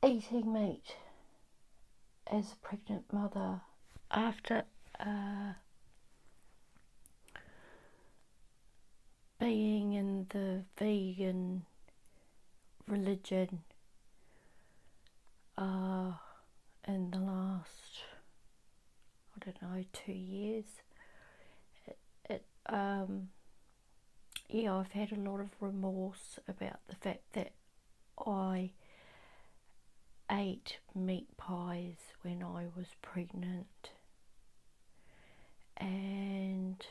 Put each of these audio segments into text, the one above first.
eating meat as a pregnant mother after being in the vegan religion in the last, I don't know, 2 years. Yeah, I've had a lot of remorse about the fact that I ate meat pies when I was pregnant, and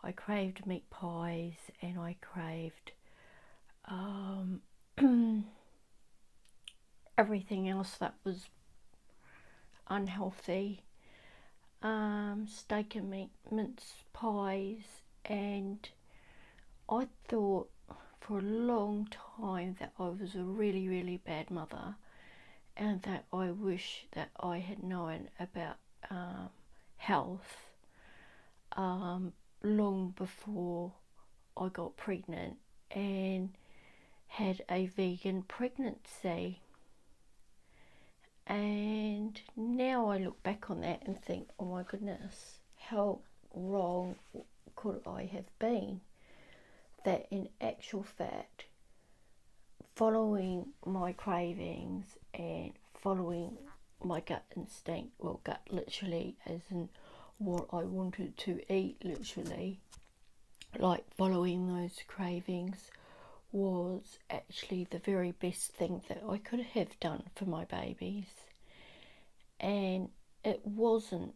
I craved meat pies, and I craved everything else that was unhealthy, steak and meat mince pies, and I thought for a long time that I was a really, really bad mother, and that I wish that I had known about health long before I got pregnant and had a vegan pregnancy. And now I look back on that and think, oh my goodness, how wrong could I have been? That in actual fact, following my cravings and following my gut instinct, well, gut literally as in what I wanted to eat, literally, like following those cravings was actually the very best thing that I could have done for my babies. And it wasn't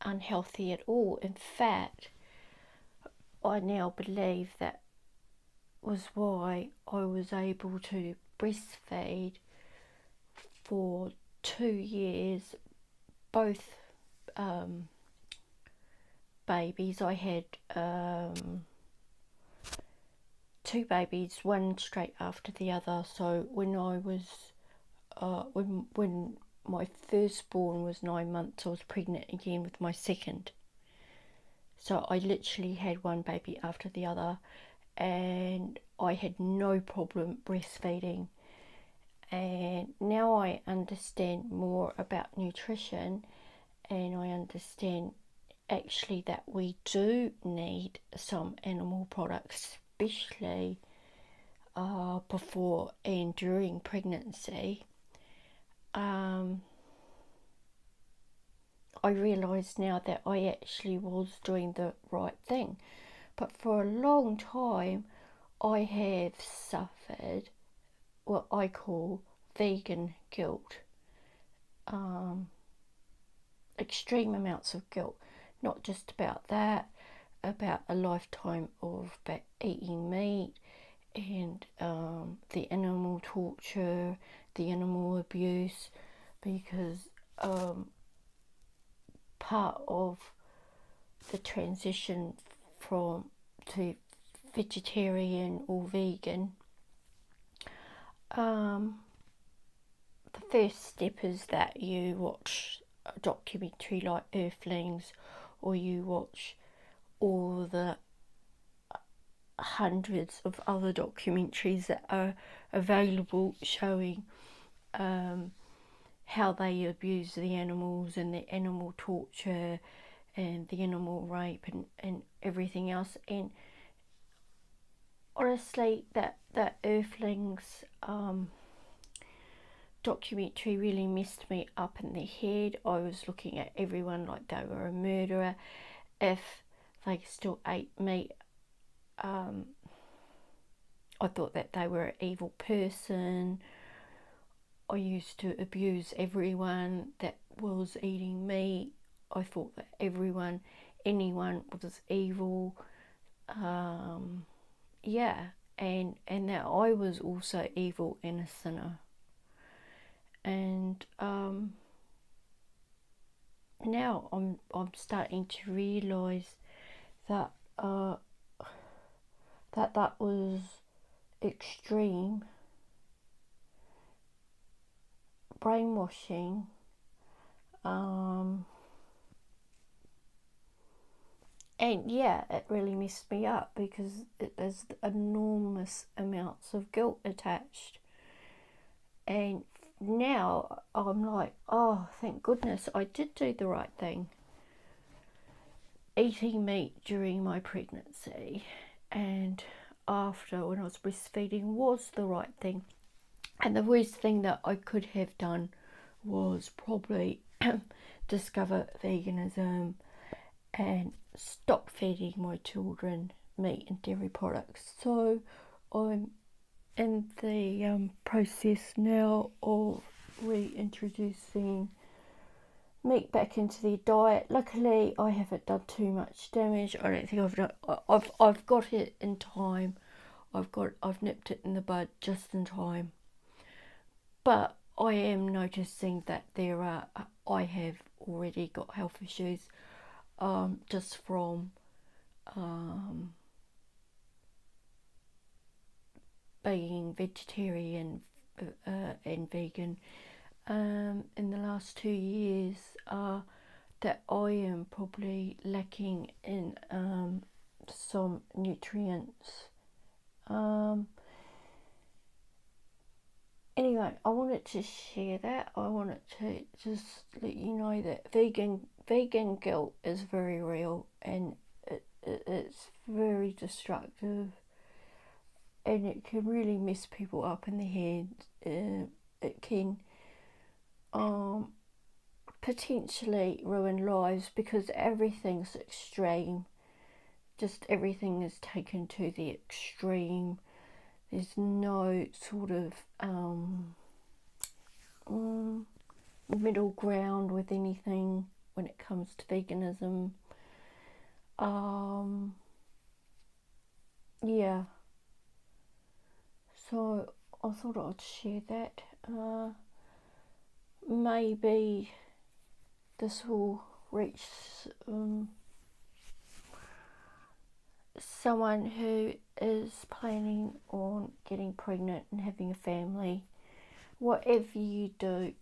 unhealthy at all. In fact, I now believe that was why I was able to breastfeed for 2 years, both babies. I had 2 babies, one straight after the other. So when I was when my firstborn was 9 months, I was pregnant again with my second. So I literally had one baby after the other, and I had no problem breastfeeding. And now I understand more about nutrition, and I understand actually that we do need some animal products, especially before and during pregnancy. I realise now that I actually was doing the right thing, but for a long time I have suffered what I call vegan guilt, extreme amounts of guilt, not just about that, about a lifetime of eating meat and the animal torture, the animal abuse, because part of the transition to vegetarian or vegan, the first step is that you watch a documentary like Earthlings, or you watch all the hundreds of other documentaries that are available showing how they abuse the animals and the animal torture and the animal rape and everything else. And honestly, that Earthlings documentary really messed me up in the head. I was looking at everyone like they were a murderer if they still ate meat. I thought that they were an evil person. I used to abuse everyone that was eating meat. I thought that anyone was evil. Yeah, and that I was also evil and a sinner. And now I'm starting to realise that that was extreme brainwashing, And yeah, it really messed me up because there's enormous amounts of guilt attached. And now I'm like, oh, thank goodness I did do the right thing. Eating meat during my pregnancy and after, when I was breastfeeding, was the right thing. And the worst thing that I could have done was probably discover veganism and stop feeding my children meat and dairy products. So I'm in the process now of reintroducing meat back into their diet. Luckily, I haven't done too much damage. I don't think I've done. I've got it in time. I've nipped it in the bud just in time. But I am noticing that I have already got health issues, just from being vegetarian and vegan in the last 2 years, that I am probably lacking in some nutrients. Anyway, I wanted to share that. I wanted to just let you know that vegan guilt is very real, and it's very destructive, and it can really mess people up in the head. It can potentially ruin lives because everything's extreme. Just everything is taken to the extreme. There's no sort of middle ground with anything when it comes to veganism. Yeah. So I thought I'd share that. Maybe this will reach someone who is planning on getting pregnant and having a family. Whatever you do,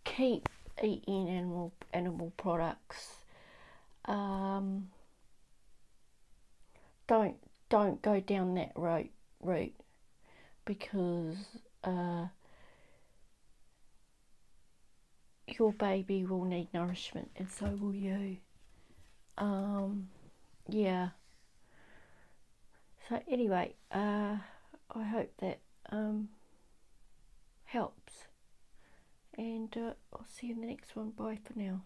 keep eating animal products. Don't go down that route because your baby will need nourishment, and so will you. Yeah. So anyway, I hope that helps, and I'll see you in the next one. Bye for now.